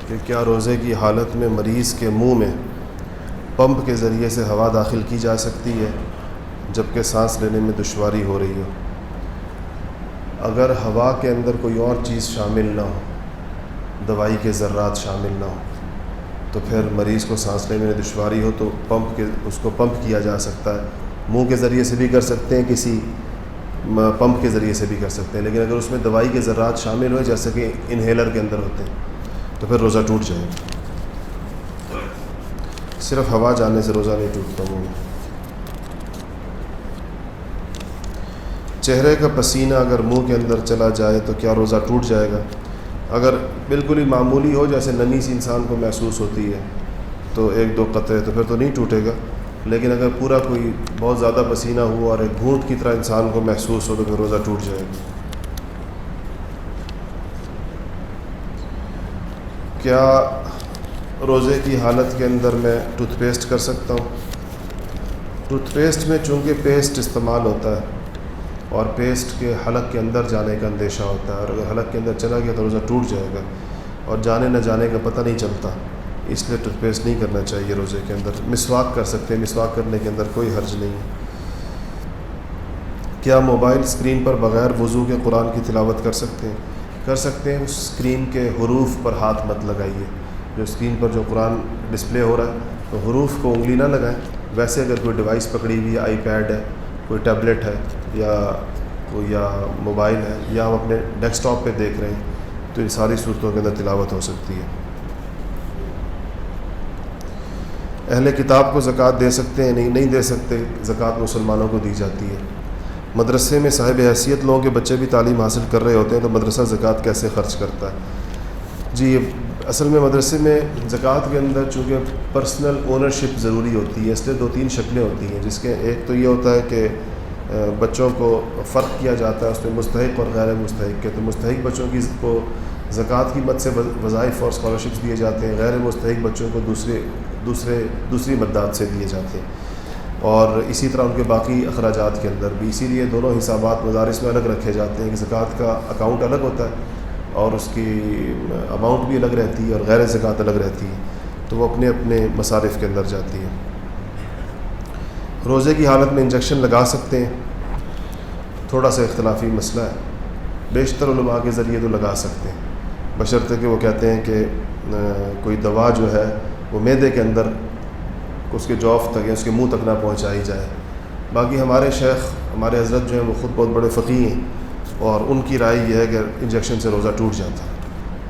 کہ کیا روزے کی حالت میں مریض کے منہ میں پمپ کے ذریعے سے ہوا داخل کی جا سکتی ہے جبکہ سانس لینے میں دشواری ہو رہی ہو؟ اگر ہوا کے اندر کوئی اور چیز شامل نہ ہو، دوائی کے ذرات شامل نہ ہو، تو پھر مریض کو سانس لینے میں دشواری ہو تو اس کو پمپ کیا جا سکتا ہے۔ منہ کے ذریعے سے بھی کر سکتے ہیں، کسی پمپ کے ذریعے سے بھی کر سکتے ہیں، لیکن اگر اس میں دوائی کے ذرات شامل ہوئے جیسے کہ انہیلر کے اندر ہوتے ہیں تو پھر روزہ ٹوٹ جائے گا۔ صرف ہوا جانے سے روزہ نہیں ٹوٹتا منہ میں۔ چہرے کا پسینہ اگر منہ کے اندر چلا جائے تو کیا روزہ ٹوٹ جائے گا؟ اگر بالکل ہی معمولی ہو، جیسے نمی سی انسان کو محسوس ہوتی ہے تو ایک دو قطرے، تو پھر تو نہیں ٹوٹے گا، لیکن اگر پورا کوئی بہت زیادہ پسینہ ہوا اور ایک گھونٹ کی طرح انسان کو محسوس ہو تو پھر روزہ ٹوٹ جائے گا۔ کیا روزے کی حالت کے اندر میں ٹوتھ پیسٹ کر سکتا ہوں؟ ٹوتھ پیسٹ میں چونکہ پیسٹ استعمال ہوتا ہے اور پیسٹ کے حلق کے اندر جانے کا اندیشہ ہوتا ہے، اور اگر حلق کے اندر چلا گیا تو روزہ ٹوٹ جائے گا، اور جانے نہ جانے کا پتہ نہیں چلتا، اس لیے ٹوتھ پیسٹ نہیں کرنا چاہیے روزے کے اندر۔ مسواک کر سکتے ہیں، مسواک کرنے کے اندر کوئی حرج نہیں ہے۔ کیا موبائل اسکرین پر بغیر وضو کے قرآن کی تلاوت کر سکتے ہیں؟ کر سکتے ہیں۔ اس اسکرین کے حروف پر ہاتھ مت لگائیے، جو اسکرین پر جو قرآن ڈسپلے ہو رہا ہے تو حروف کو انگلی نہ لگائیں۔ ویسے اگر کوئی ڈیوائس پکڑی ہوئی ہے، آئی پیڈ ہے، کوئی ٹیبلٹ ہے، یا موبائل ہے، یا ہم اپنے ڈیسک ٹاپ پہ دیکھ رہے ہیں تو ان ساری صورتوں کے اندر تلاوت ہو سکتی ہے۔ اہل کتاب کو زکوٰۃ دے سکتے ہیں؟ نہیں دے سکتے، زکوٰۃ مسلمانوں کو دی جاتی ہے۔ مدرسے میں صاحب حیثیت لوگوں کے بچے بھی تعلیم حاصل کر رہے ہوتے ہیں تو مدرسہ زکوٰۃ کیسے خرچ کرتا ہے؟ جی، اصل میں مدرسے میں زکوٰۃ کے اندر چونکہ پرسنل اونرشپ ضروری ہوتی ہے، اس لیے 2-3 شکلیں ہوتی ہیں، جس کے ایک تو یہ ہوتا ہے کہ بچوں کو فرق کیا جاتا ہے اس میں مستحق اور غیر مستحق کے، تو مستحق بچوں کو زکوٰۃ کی مد سے وظائف اور اسکالرشپس دیے جاتے ہیں، غیر مستحق بچوں کو دوسری مدات سے دیے جاتے ہیں، اور اسی طرح ان کے باقی اخراجات کے اندر بھی۔ اسی لیے دونوں حسابات مدارس میں الگ رکھے جاتے ہیں کہ زکوٰۃ کا اکاؤنٹ الگ ہوتا ہے اور اس کی اماؤنٹ بھی الگ رہتی ہے اور غیر زکوٰۃ الگ رہتی ہے، تو وہ اپنے اپنے مصارف کے اندر جاتی ہے۔ روزے کی حالت میں انجیکشن لگا سکتے ہیں؟ تھوڑا سا اختلافی مسئلہ ہے، بیشتر علماء کے ذریعے تو لگا سکتے ہیں، بشرطے کہ وہ کہتے ہیں کہ کوئی دوا جو ہے وہ معدے کے اندر اس کے جوف تک یا اس کے منہ تک نہ پہنچائی جائے۔ باقی ہمارے شیخ، ہمارے حضرت جو ہیں وہ خود بہت بڑے فقیہ ہیں، اور ان کی رائے یہ ہے کہ انجیکشن سے روزہ ٹوٹ جاتا ہے،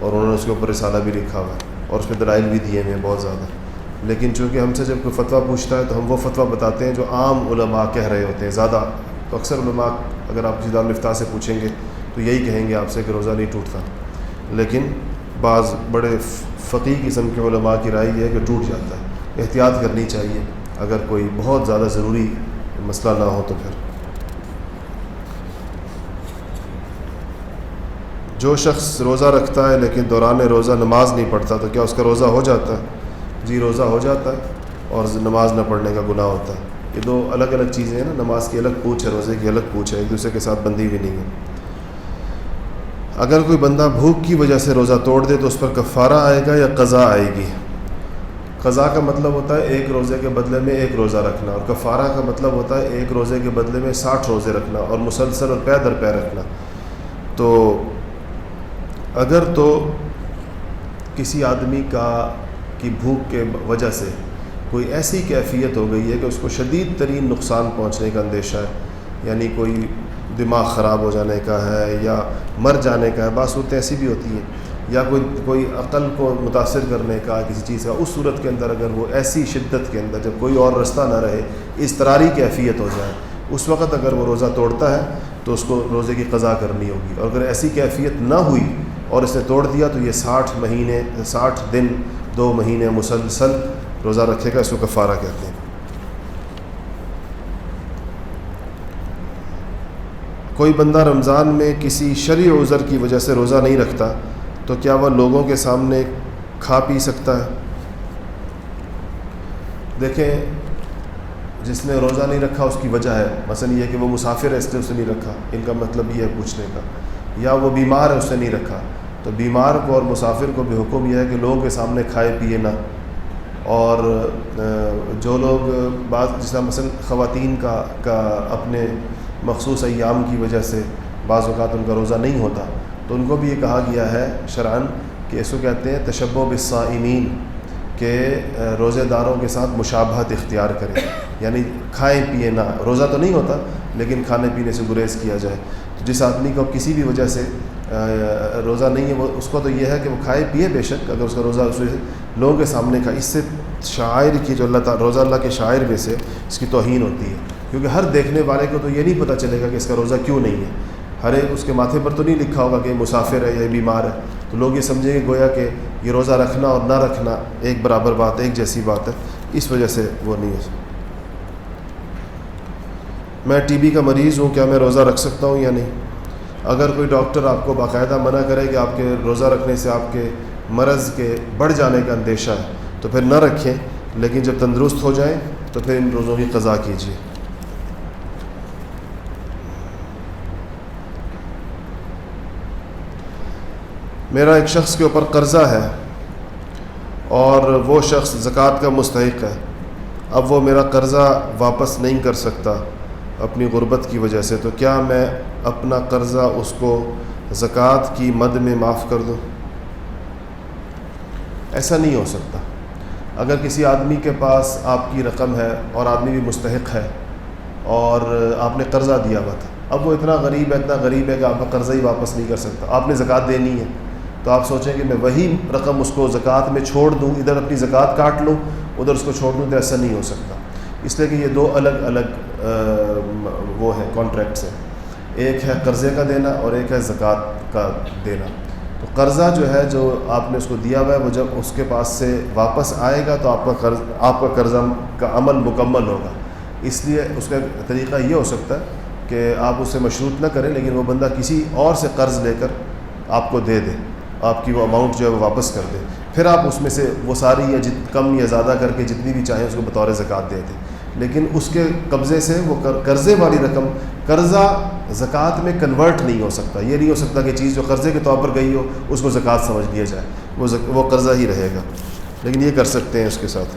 اور انہوں نے اس کے اوپر رسالہ بھی لکھا ہوا ہے اور اس پہ دلائل بھی دیے ہیں بہت زیادہ۔ لیکن چونکہ ہم سے جب کوئی فتویٰ پوچھتا ہے تو ہم وہ فتویٰ بتاتے ہیں جو عام علماء کہہ رہے ہوتے ہیں زیادہ، تو اکثر علماء اگر آپ کسی دارالفتاء سے پوچھیں گے تو یہی کہیں گے آپ سے کہ روزہ نہیں ٹوٹتا، لیکن بعض بڑے فقیہ قسم کے علماء کی رائے یہ ہے کہ ٹوٹ جاتا ہے۔ احتیاط کرنی چاہیے اگر کوئی بہت زیادہ ضروری مسئلہ نہ ہو تو پھر۔ جو شخص روزہ رکھتا ہے لیکن دوران روزہ نماز نہیں پڑھتا تو کیا اس کا روزہ ہو جاتا ہے؟ جی، روزہ ہو جاتا ہے اور نماز نہ پڑھنے کا گناہ ہوتا ہے۔ یہ دو الگ الگ چیزیں ہیں نا، نماز کی الگ پوچھ ہے، روزے کی الگ پوچھ ہے، ایک دوسرے کے ساتھ بندھی بھی نہیں ہے۔ اگر کوئی بندہ بھوک کی وجہ سے روزہ توڑ دے تو اس پر کفارہ آئے گا یا قضا آئے گی؟ قضا کا مطلب ہوتا ہے ایک روزے کے بدلے میں ایک روزہ رکھنا، اور کفارہ کا مطلب ہوتا ہے ایک روزے کے بدلے میں 60 روزے رکھنا اور مسلسل اور پے در پے رکھنا۔ تو اگر تو کسی آدمی کی بھوک کے وجہ سے کوئی ایسی کیفیت ہو گئی ہے کہ اس کو شدید ترین نقصان پہنچنے کا اندیشہ ہے، یعنی کوئی دماغ خراب ہو جانے کا ہے یا مر جانے کا ہے، بعض صورتیں ایسی بھی ہوتی ہیں، یا کوئی عقل کو متاثر کرنے کا کسی چیز کا، اس صورت کے اندر اگر وہ ایسی شدت کے اندر جب کوئی اور رستہ نہ رہے، اضطراری کیفیت ہو جائے، اس وقت اگر وہ روزہ توڑتا ہے تو اس کو روزے کی قضا کرنی ہوگی، اور اگر ایسی کیفیت نہ ہوئی اور اس نے توڑ دیا تو یہ 60 دن 2 مہینے مسلسل روزہ رکھے گا، اس کو کفارہ کہتے ہیں۔ کوئی بندہ رمضان میں کسی شرعی عذر کی وجہ سے روزہ نہیں رکھتا تو کیا وہ لوگوں کے سامنے کھا پی سکتا ہے؟ دیکھیں، جس نے روزہ نہیں رکھا اس کی وجہ ہے، مثلا یہ کہ وہ مسافر ہے اس نے اسے نہیں رکھا، ان کا مطلب یہ ہے پوچھنے کا، یا وہ بیمار ہے اس نے نہیں رکھا، تو تو بیمار کو اور مسافر کو بھی حکم یہ ہے کہ لوگوں کے سامنے کھائے پیے نہ، اور جو لوگ بعض جس طرح مثلا خواتین کا اپنے مخصوص ایام کی وجہ سے بعض اوقات ان کا روزہ نہیں ہوتا، تو ان کو بھی یہ کہا گیا ہے شرعاً کہ اس کو کہتے ہیں تشبہ بالصائمین، کہ روزے داروں کے ساتھ مشابہت اختیار کریں، یعنی کھائیں پیے نہ، روزہ تو نہیں ہوتا لیکن کھانے پینے سے گریز کیا جائے۔ تو جس آدمی کو کسی بھی وجہ سے روزہ نہیں ہے، وہ اس کو تو یہ ہے کہ وہ کھائے پیے بے شک، اگر اس کا روزہ اس لوگوں کے سامنے کا، اس سے شاعر کی جو اللہ تعالیٰ روزہ اللہ کے شاعر میں سے اس کی توہین ہوتی ہے، کیونکہ ہر دیکھنے والے کو تو یہ نہیں پتہ چلے گا کہ اس کا روزہ کیوں نہیں ہے، ہر ایک اس کے ماتھے پر تو نہیں لکھا ہوگا کہ یہ مسافر ہے یا بیمار ہے، تو لوگ یہ سمجھیں گے گویا کہ یہ روزہ رکھنا اور نہ رکھنا ایک برابر بات، ایک جیسی بات ہے، اس وجہ سے وہ نہیں ہے۔ میں ٹی بی کا مریض ہوں، کیا میں روزہ رکھ سکتا ہوں یا نہیں؟ اگر کوئی ڈاکٹر آپ کو باقاعدہ منع کرے کہ آپ کے روزہ رکھنے سے آپ کے مرض کے بڑھ جانے کا اندیشہ ہے تو پھر نہ رکھیں، لیکن جب تندرست ہو جائیں تو پھر ان روزوں کی قضا کیجیے۔ میرا ایک شخص کے اوپر قرضہ ہے اور وہ شخص زکوٰۃ کا مستحق ہے، اب وہ میرا قرضہ واپس نہیں کر سکتا اپنی غربت کی وجہ سے، تو کیا میں اپنا قرضہ اس کو زکوٰۃ کی مد میں معاف کر دوں؟ ایسا نہیں ہو سکتا۔ اگر کسی آدمی کے پاس آپ کی رقم ہے اور آدمی بھی مستحق ہے اور آپ نے قرضہ دیا ہوا تھا، اب وہ اتنا غریب ہے کہ آپ کا قرضہ ہی واپس نہیں کر سکتا، آپ نے زکوٰۃ دینی ہے، تو آپ سوچیں کہ میں وہی رقم اس کو زکوٰۃ میں چھوڑ دوں، ادھر اپنی زکوٰۃ کاٹ لوں ادھر اس کو چھوڑ دوں، تو ایسا نہیں ہو سکتا، اس لیے کہ یہ دو الگ الگ وہ ہیں کانٹریکٹس ہیں، ایک ہے قرضے کا دینا اور ایک ہے زکوٰۃ کا دینا۔ تو قرضہ جو ہے جو آپ نے اس کو دیا ہوا ہے، وہ جب اس کے پاس سے واپس آئے گا تو آپ کا قرضہ کا عمل مکمل ہوگا، اس لیے اس کا طریقہ یہ ہو سکتا ہے کہ آپ اس سے مشروط نہ کریں، لیکن وہ بندہ کسی اور سے قرض لے کر آپ کو دے دے، آپ کی وہ اماؤنٹ جو ہے وہ واپس کر دے، پھر آپ اس میں سے وہ ساری یا کم یا زیادہ کر کے جتنی بھی چاہیں اس کو بطور زکوٰۃ دے دیں، لیکن اس کے قبضے سے وہ قرضے والی رقم، قرضہ زکوٰۃ میں کنورٹ نہیں ہو سکتا، یہ نہیں ہو سکتا کہ چیز جو قرضے کے طور پر گئی ہو اس کو زکوٰۃ سمجھ لیا جائے، وہ قرضہ ہی رہے گا، لیکن یہ کر سکتے ہیں اس کے ساتھ۔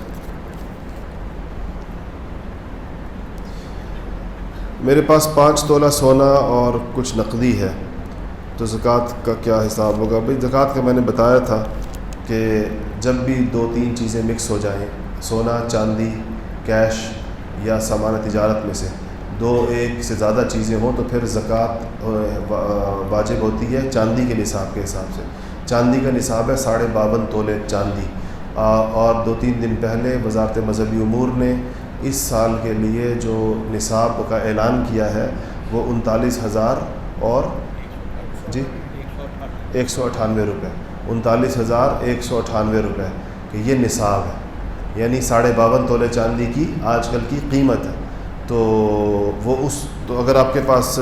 میرے پاس 5 تولہ سونا اور کچھ نقدی ہے، تو زکوٰۃ کا کیا حساب ہوگا؟ بھائی زکوٰۃ کا میں نے بتایا تھا کہ جب بھی 2-3 چیزیں مکس ہو جائیں، سونا، چاندی، کیش یا سامان تجارت میں سے ایک سے زیادہ چیزیں ہوں تو پھر زکوٰۃ واجب ہوتی ہے چاندی کے نصاب کے حساب سے۔ چاندی کا نصاب ہے 52.5 تولے چاندی، اور 2-3 دن پہلے وزارت مذہبی امور نے اس سال کے لیے جو نصاب کا اعلان کیا ہے وہ 39,000 اور 198 روپے، 39,198 روپے کہ یہ نصاب ہے، یعنی 52.5 تولے چاندی کی آج کل کی قیمت ہے۔ تو اگر آپ کے پاس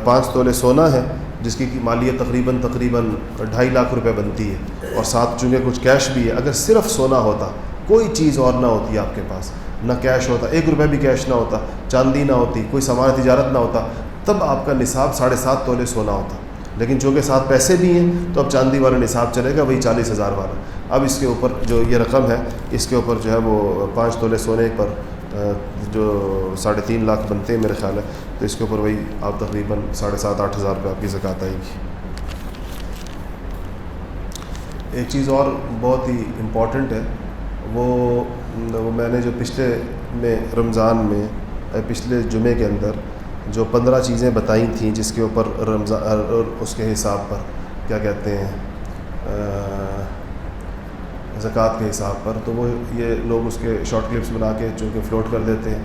5 تولے سونا ہے جس کی مالیت تقریباً 2.5 لاکھ روپے بنتی ہے، اور ساتھ چونکہ کچھ کیش بھی ہے، اگر صرف سونا ہوتا، کوئی چیز اور نہ ہوتی آپ کے پاس، نہ کیش ہوتا، 1 روپے بھی کیش نہ ہوتا، چاندی نہ ہوتی، کوئی سامان تجارت نہ ہوتا، تب آپ کا نصاب 7.5 تولے سونا ہوتا، لیکن چونکہ ساتھ پیسے بھی ہیں تو اب چاندی والا نصاب چلے گا، وہی 40,000 والا۔ اب اس کے اوپر جو یہ رقم ہے، اس کے اوپر جو ہے وہ 5 تولے سونے پر جو 3.5 لاکھ بنتے ہیں میرے خیال ہے، تو اس کے اوپر وہی آپ تقریباً 7,500-8,000 روپے آپ کی زکوٰۃ آئے گی۔ ایک چیز اور بہت ہی امپورٹنٹ ہے، وہ میں نے جو پچھلے رمضان میں پچھلے جمعے کے اندر جو 15 چیزیں بتائی تھیں جس کے اوپر رمضان اس کے حساب پر کیا کہتے ہیں زکوٰۃ کے حساب پر، تو وہ یہ لوگ اس کے شارٹ کلپس بنا کے چونکہ فلوٹ کر دیتے ہیں،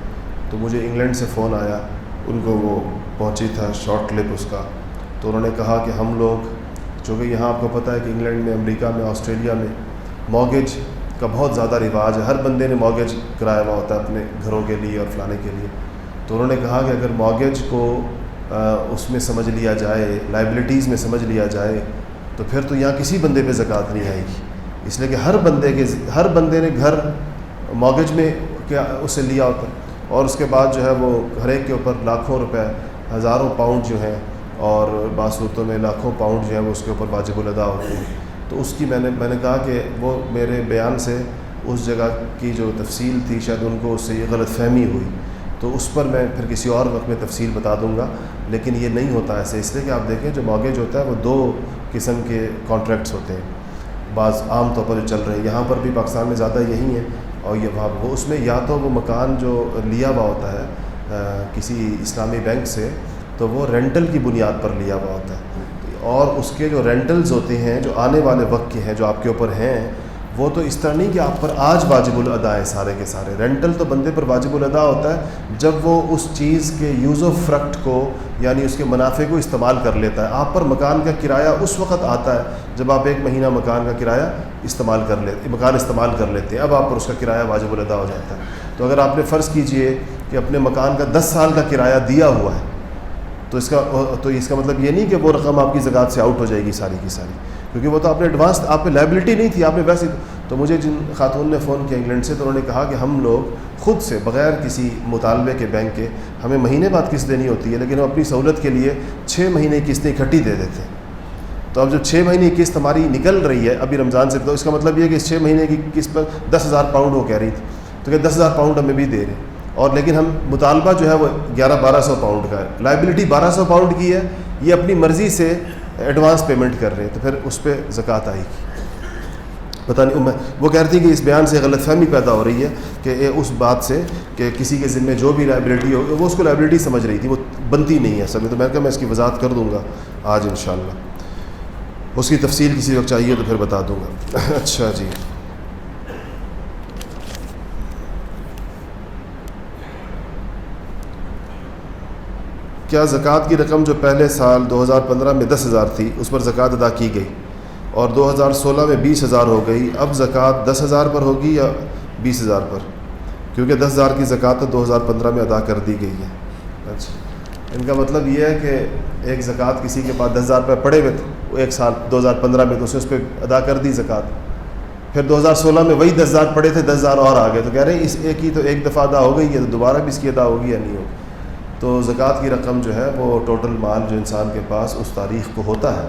تو مجھے انگلینڈ سے فون آیا، ان کو وہ پہنچی تھا شارٹ کلپ اس کا، تو انہوں نے کہا کہ ہم لوگ چونکہ یہاں آپ کو پتہ ہے کہ انگلینڈ میں، امریکہ میں، آسٹریلیا میں مارگیج کا بہت زیادہ رواج ہے، ہر بندے نے مارگیج کرایا ہوا ہوتا ہے اپنے گھروں کے لیے اور فلانے کے لیے، تو انہوں نے کہا کہ اگر مارگیج کو اس میں سمجھ لیا جائے، لائبلٹیز میں سمجھ لیا جائے، تو پھر تو یہاں کسی بندے پہ زکوٰۃ نہیں آئے گی، اس لیے کہ ہر بندے نے گھر مارگیج میں کیا اس سے لیا ہوتا ہے، اور اس کے بعد جو ہے وہ ہر ایک کے اوپر لاکھوں روپے، ہزاروں پاؤنڈ جو ہیں اور بعض صورتوں میں لاکھوں پاؤنڈ جو ہیں وہ اس کے اوپر واجب الادا ہوتے ہیں. تو اس کی میں نے کہا کہ وہ میرے بیان سے اس جگہ کی جو تفصیل تھی شاید ان کو اس سے یہ غلط فہمی ہوئی, تو اس پر میں پھر کسی اور وقت میں تفصیل بتا دوں گا. لیکن یہ نہیں ہوتا ایسے, اس لیے کہ آپ دیکھیں جو مارگیج ہوتا ہے وہ 2 قسم کے کانٹریکٹس ہوتے ہیں. بعض عام طور پر جو چل رہے ہیں یہاں پر بھی پاکستان میں زیادہ یہی ہیں, اور یہ وہاں وہ اس میں یا تو وہ مکان جو لیا ہوا ہوتا ہے کسی اسلامی بینک سے, تو وہ رینٹل کی بنیاد پر لیا ہوا ہوتا ہے, اور اس کے جو رینٹلز ہوتے ہیں جو آنے والے وقت کے ہیں جو آپ کے اوپر ہیں, وہ تو اس طرح نہیں کہ آپ پر آج واجب الادا ہے سارے کے سارے. رینٹل تو بندے پر واجب الادا ہوتا ہے جب وہ اس چیز کے یوز و فریکٹ کو یعنی اس کے منافع کو استعمال کر لیتا ہے. آپ پر مکان کا کرایہ اس وقت آتا ہے جب آپ 1 مہینہ مکان کا کرایہ استعمال کر لیتے ہیں, اب آپ پر اس کا کرایہ واجب الادا ہو جاتا ہے. تو اگر آپ نے فرض کیجئے کہ اپنے مکان کا 10 سال کا کرایہ دیا ہوا ہے, تو اس کا مطلب یہ نہیں کہ وہ رقم آپ کی زکوٰۃ سے آؤٹ ہو جائے گی ساری کی ساری, کیونکہ وہ تو آپ نے ایڈوانس, آپ پہ لائبلٹی نہیں تھی, آپ نے ویسے. تو مجھے جن خاتون نے فون کیا انگلینڈ سے, تو انہوں نے کہا کہ ہم لوگ خود سے بغیر کسی مطالبے کے بینک کے, ہمیں مہینے بعد قسط دینی ہوتی ہے, لیکن ہم اپنی سہولت کے لیے 6 مہینے کی قسطیں اکٹھی دے دیتے ہیں. تو اب جب 6 مہینے کی قسط ہماری نکل رہی ہے ابھی رمضان سے, تو اس کا مطلب یہ ہے کہ اس 6 مہینے کی قسط پر 10,000 پاؤنڈ وہ کہہ رہی تھی, تو کہ 10,000 پاؤنڈ ہمیں بھی دے رہے ہیں, اور لیکن ہم مطالبہ جو ہے وہ 1100-1200 پاؤنڈ کا ہے, لائبلٹی 1200 پاؤنڈ کی ہے, یہ اپنی مرضی سے ایڈوانس پیمنٹ کر رہے ہیں, تو پھر اس پہ زکوٰۃ آئے گی. پتہ نہیں, وہ کہہ رہی تھی کہ اس بیان سے غلط فہمی پیدا ہو رہی ہے کہ اس بات سے کہ کسی کے ذمے جو بھی لائبلٹی ہو, وہ اس کو لائبلٹی سمجھ رہی تھی, وہ بنتی نہیں ہے اصل میں. تو میں نے کہا میں اس کی وضاحت کر دوں گا آج انشاءاللہ, اس کی تفصیل کسی وقت چاہیے تو پھر بتا دوں گا. اچھا جی, کیا زکوٰۃ کی رقم جو پہلے سال 2015 میں 10,000 تھی اس پر زکوٰۃ ادا کی گئی اور 2016 میں 20,000 ہو گئی, اب زکوٰۃ 10,000 پر ہوگی یا 20,000 پر؟ کیونکہ 10,000 کی زکوٰۃ تو 2015 میں ادا کر دی گئی ہے. اچھا, ان کا مطلب یہ ہے کہ ایک زکوٰۃ کسی کے پاس 10,000 روپے پڑے ہوئے تھے, وہ ایک سال 2015 میں, تو اس پہ ادا کر دی زکوٰۃ. پھر 2016 میں وہی 10,000 پڑے تھے, 10,000 اور آ گئے, تو کہہ رہے ہیں اس ایک ہی تو ایک دفعہ ادا ہو گئی ہے, تو دوبارہ بھی اس کی ادا ہوگی یا نہیں ہوگی. تو زکوٰۃ کی رقم جو ہے وہ ٹوٹل مال جو انسان کے پاس اس تاریخ کو ہوتا ہے,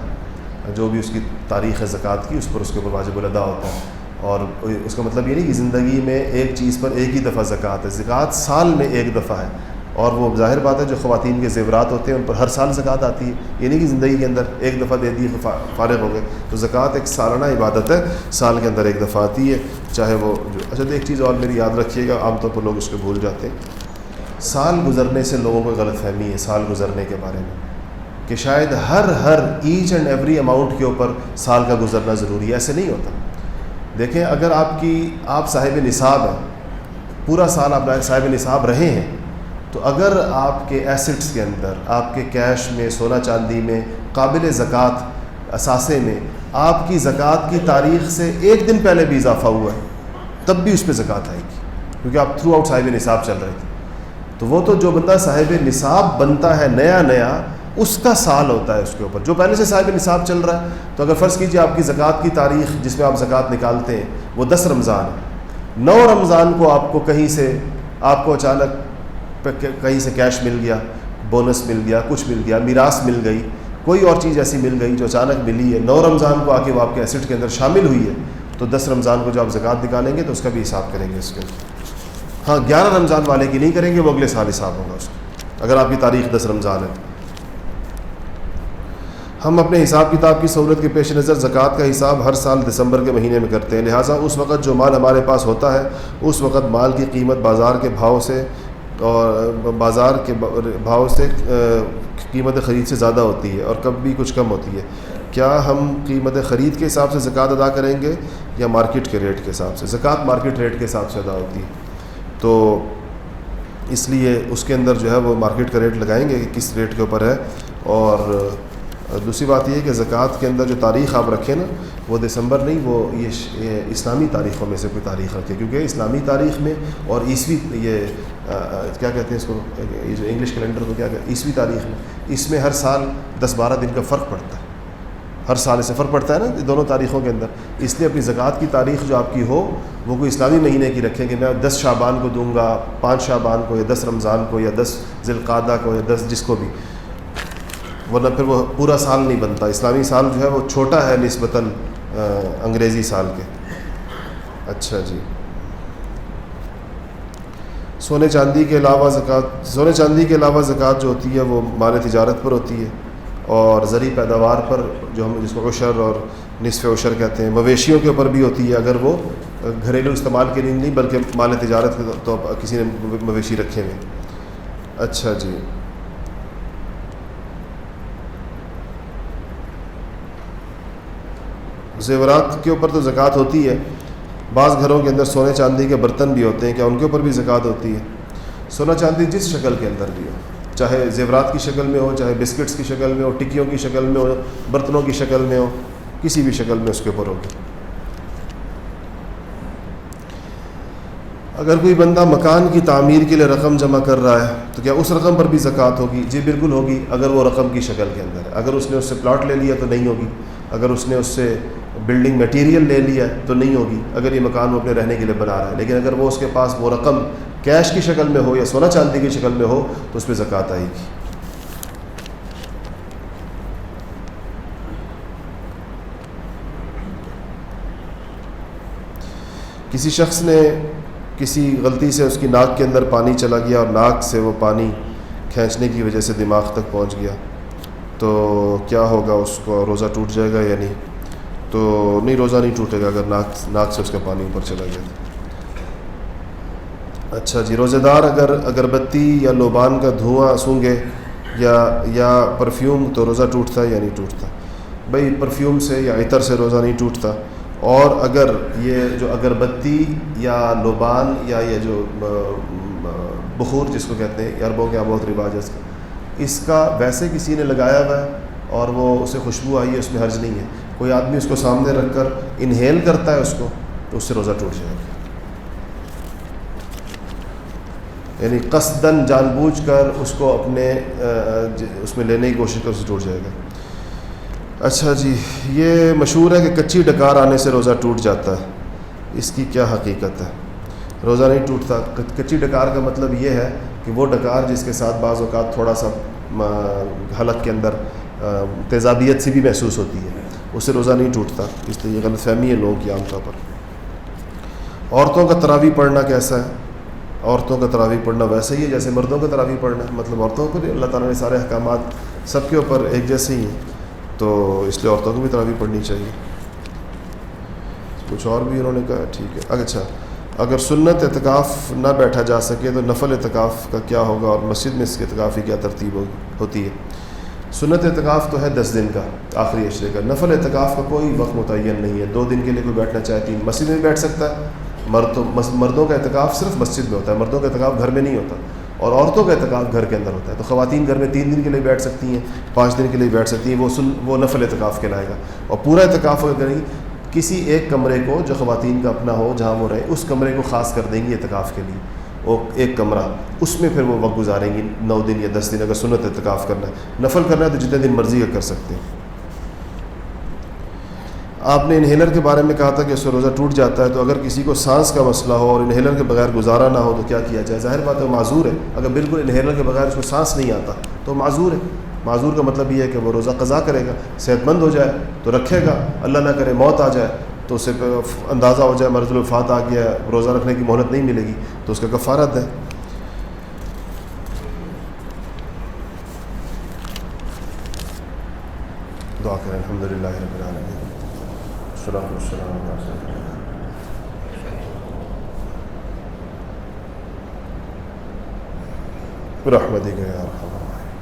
جو بھی اس کی تاریخ ہے زکوٰۃ کی, اس پر اس کے اوپر واجب الادا ہوتا ہے. اور اس کا مطلب یہ نہیں کہ زندگی میں ایک چیز پر ایک ہی دفعہ زکوٰۃ ہے, زکوٰۃ سال میں ایک دفعہ ہے. اور وہ ظاہر بات ہے جو خواتین کے زیورات ہوتے ہیں ان پر ہر سال زکوٰۃ آتی ہے, یہ نہیں کہ زندگی کے اندر ایک دفعہ دے دی فارغ ہو گئے. تو زکوٰۃ ایک سالانہ عبادت ہے, سال کے اندر ایک دفعہ آتی ہے, چاہے وہ اچھا. ایک چیز اور میری یاد رکھیے گا, عام طور پر لوگ اس کو بھول جاتے ہیں. سال گزرنے سے لوگوں کو غلط فہمی ہے سال گزرنے کے بارے میں, کہ شاید ہر ایچ اینڈ ایوری اماؤنٹ کے اوپر سال کا گزرنا ضروری ہے. ایسے نہیں ہوتا. دیکھیں, اگر آپ صاحب نصاب ہیں, پورا سال آپ صاحب نصاب رہے ہیں, تو اگر آپ کے ایسٹس کے اندر, آپ کے کیش میں, سونا چاندی میں, قابل زکوٰۃ اثاثے میں آپ کی زکوٰۃ کی تاریخ سے 1 دن پہلے بھی اضافہ ہوا ہے, تب بھی اس پہ زکوٰۃ آئے گی, کیونکہ آپ تھرو آؤٹ صاحب نصاب چل رہے تھے. تو وہ تو جو بندہ صاحب نصاب بنتا ہے نیا اس کا سال ہوتا ہے اس کے اوپر, جو پہلے سے صاحب نصاب چل رہا ہے. تو اگر فرض کیجئے آپ کی زکوٰۃ کی تاریخ جس میں آپ زکوٰۃ نکالتے ہیں وہ 10 رمضان ہے, 9 رمضان کو آپ کو کہیں سے آپ کو اچانک کہیں سے کیش مل گیا, بونس مل گیا, کچھ مل گیا, میراث مل گئی, کوئی اور چیز ایسی مل گئی جو اچانک ملی ہے, 9 رمضان کو آ کے وہ آپ کے ایسٹ کے اندر شامل ہوئی ہے, تو 10 رمضان کو جو آپ زکوٰۃ نکالیں گے تو اس کا بھی حساب کریں گے اس کے. ہاں, 11 رمضان والے کی نہیں کریں گے, وہ اگلے سال حساب ہوگا اس کا, اگر آپ کی تاریخ 10 رمضان ہے. ہم اپنے حساب کتاب کی سہولت کے پیش نظر زکوٰۃ کا حساب ہر سال دسمبر کے مہینے میں کرتے ہیں, لہٰذا اس وقت جو مال ہمارے پاس ہوتا ہے اس وقت مال کی قیمت بازار کے بھاؤ سے قیمت خرید سے زیادہ ہوتی ہے اور کبھی کچھ کم ہوتی ہے. کیا ہم قیمت خرید کے حساب سے زکوٰۃ ادا کریں گے یا مارکیٹ کے ریٹ کے حساب سے؟ زکوٰۃ مارکیٹ ریٹ کے حساب سے ادا ہوتی ہے, تو اس لیے اس کے اندر جو ہے وہ مارکیٹ کا ریٹ لگائیں گے کہ کس ریٹ کے اوپر ہے. اور دوسری بات یہ ہے کہ زکوٰۃ کے اندر جو تاریخ آپ رکھیں نا, وہ دسمبر نہیں, وہ یہ اسلامی تاریخوں میں سے کوئی تاریخ رکھے, کیونکہ اسلامی تاریخ میں اور عیسوی یہ کیا کہتے ہیں اس کو, یہ جو انگلش کیلنڈر کو کیا کہتے ہیں, عیسوی تاریخ میں, اس میں ہر سال 10-12 دن کا فرق پڑتا ہے, ہر سال سے فرق پڑتا ہے نا دونوں تاریخوں کے اندر. اس لیے اپنی زکوٰۃ کی تاریخ جو آپ کی ہو وہ کوئی اسلامی مہینے کی رکھیں کہ میں 10 شعبان کو دوں گا, 5 شعبان کو, یا 10 رمضان کو, یا 10 ذی القعدہ کو, یا 10 جس کو بھی. ورنہ پھر وہ پورا سال نہیں بنتا. اسلامی سال جو ہے وہ چھوٹا ہے نسبتاً انگریزی سال کے. اچھا جی. سونے چاندی کے علاوہ زکوٰۃ جو ہوتی ہے وہ مال تجارت پر ہوتی ہے, اور زرعی پیداوار پر جو ہم جس کو عشر اور نصف عشر کہتے ہیں, مویشیوں کے اوپر بھی ہوتی ہے اگر وہ گھریلو استعمال کے لیے نہیں بلکہ مال تجارت کے تو کسی نے مویشی رکھے ہوئے. اچھا جی. زیورات کے اوپر تو زکوٰۃ ہوتی ہے. بعض گھروں کے اندر سونے چاندی کے برتن بھی ہوتے ہیں, کیا ان کے اوپر بھی زکوٰۃ ہوتی ہے؟ سونا چاندی جس شکل کے اندر بھی ہو, چاہے زیورات کی شکل میں ہو, چاہے بسکٹس کی شکل میں ہو, ٹکیوں کی شکل میں ہو, برتنوں کی شکل میں ہو, کسی بھی شکل میں اس کے اوپر ہوگی. اگر کوئی بندہ مکان کی تعمیر کے لیے رقم جمع کر رہا ہے تو کیا اس رقم پر بھی زکوٰۃ ہوگی؟ جی بالکل ہوگی, اگر وہ رقم کی شکل کے اندر ہے. اگر اس نے اس سے پلاٹ لے لیا تو نہیں ہوگی, اگر اس نے اس سے بلڈنگ میٹیریل لے لیا تو نہیں ہوگی, اگر یہ مکان وہ اپنے رہنے کے لیے بنا رہا ہے. لیکن اگر وہ اس کے پاس وہ رقم کیش کی شکل میں ہو یا سونا چاندی کی شکل میں ہو تو اس پہ زکوٰۃ آئے گی. کسی شخص نے کسی غلطی سے اس کی ناک کے اندر پانی چلا گیا اور ناک سے وہ پانی کھینچنے کی وجہ سے دماغ تک پہنچ گیا, تو کیا ہوگا؟ اس کو روزہ ٹوٹ جائے گا یا نہیں؟ تو نہیں, روزہ نہیں ٹوٹے گا اگر ناک سے اس کا پانی اوپر چلا گیا. اچھا جی. روزہ دار اگر اگربتی یا لوبان کا دھواں سونگھے یا پرفیوم تو روزہ ٹوٹتا ہے یا نہیں ٹوٹتا؟ بھئی پرفیوم سے یا عطر سے روزہ نہیں ٹوٹتا. اور اگر یہ جو اگربتی یا لوبان یا یہ جو بخور جس کو کہتے ہیں, عربوں کے یہاں بہت رواج ہے اس کا ویسے کسی نے لگایا ہوا ہے اور وہ اسے خوشبو آئی ہے, اس میں حرج نہیں ہے. کوئی آدمی اس کو سامنے رکھ کر انہیل کرتا ہے اس کو تو اس سے روزہ ٹوٹ جائے گا. یعنی قصداً جان بوجھ کر اس کو اپنے اس میں لینے کی کوشش کر اسے ٹوٹ جائے گا. اچھا جی. یہ مشہور ہے کہ کچی ڈکار آنے سے روزہ ٹوٹ جاتا ہے, اس کی کیا حقیقت ہے؟ روزہ نہیں ٹوٹتا. کچی ڈکار کا مطلب یہ ہے کہ وہ ڈکار جس کے ساتھ بعض اوقات تھوڑا سا حلق کے اندر تیزابیت سی بھی محسوس ہوتی ہے, اس سے روزہ نہیں ٹوٹتا. اس لیے یہ غلط فہمی ہے لوگوں کی عام طور پر. عورتوں کا تراویح پڑھنا کیسا ہے؟ عورتوں کا تراویح پڑھنا ویسے ہی ہے جیسے مردوں کا تراویح پڑھنا ہے. مطلب عورتوں کو اللہ تعالیٰ نے سارے احکامات سب کے اوپر ایک جیسے ہی ہیں, تو اس لیے عورتوں کو بھی تراویح پڑھنی چاہیے. کچھ اور بھی انہوں نے کہا, ٹھیک ہے. اچھا, اگر سنت اعتکاف نہ بیٹھا جا سکے تو نفل اعتکاف کا کیا ہوگا, اور مسجد میں اس کے اعتکاف کی کیا ترتیب ہوتی ہے؟ سنت اعتکاف تو ہے 10 دن کا, آخری عشرے کا. نفل اعتکاف کا کوئی وقت متعین نہیں ہے. 2 دن کے لیے کوئی بیٹھنا چاہے 3 مسجد میں بھی بیٹھ سکتا ہے. مردوں کا اعتکاف صرف مسجد میں ہوتا ہے, مردوں کا اعتکاف گھر میں نہیں ہوتا, اور عورتوں کا اعتکاف گھر کے اندر ہوتا ہے. تو خواتین گھر میں 3 دن کے لیے بیٹھ سکتی ہیں, 5 دن کے لیے بیٹھ سکتی ہیں. وہ نفل اعتکاف کہلائے گا. اور پورا اعتکاف اگر کریں کسی ایک کمرے کو جو خواتین کا اپنا ہو جہاں وہ رہے, اس کمرے کو خاص کر دیں گی اعتکاف کے لیے, وہ ایک کمرہ, اس میں پھر وہ وقت گزاریں گی 9 دن یا 10 دن. اگر سنت اعتکاف کرنا ہے, نفل کرنا ہے تو جتنے دن مرضی کا کر سکتے ہیں. آپ نے انہیلر کے بارے میں کہا تھا کہ اس سے روزہ ٹوٹ جاتا ہے, تو اگر کسی کو سانس کا مسئلہ ہو اور انہیلر کے بغیر گزارا نہ ہو تو کیا کیا جائے؟ ظاہر بات ہے وہ معذور ہے. اگر بالکل انہیلر کے بغیر اس کو سانس نہیں آتا تو معذور ہے. معذور کا مطلب یہ ہے کہ وہ روزہ قضا کرے گا. صحت مند ہو جائے تو رکھے گا, اللہ نہ کرے موت آ جائے تو اسے اندازہ ہو جائے مرض الوفات آ گیا, روزہ رکھنے کی مہلت نہیں ملے گی, تو اس کا کفارہ دے. دعا کریں. الحمدللہ رب العالمین, الصلاۃ والسلام علی رسول اللہ. برحمتک یا ارحم الراحمین.